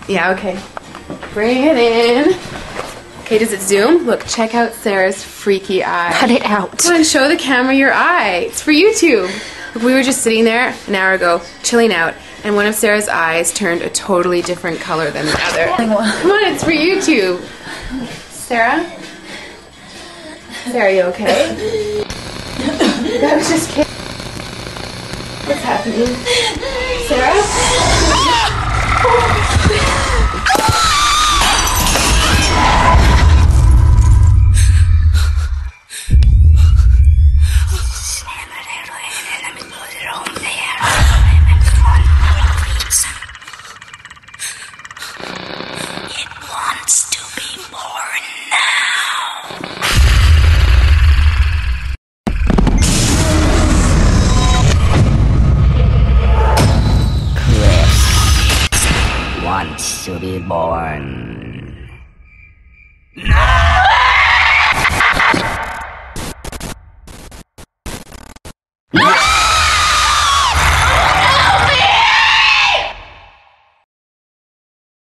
Yeah, okay. Bring it in. Okay, does it zoom? Look, check out Sarah's freaky eye. Cut it out. Come on, show the camera your eye. It's for YouTube. Look, we were just sitting there an hour ago, chilling out, and one of Sarah's eyes turned a totally different color than the other. Come on, it's for YouTube. Sarah? Sarah, are you okay? That was just kidding. What's happening? Sarah? It wants to be born now. Chris wants to be born. No!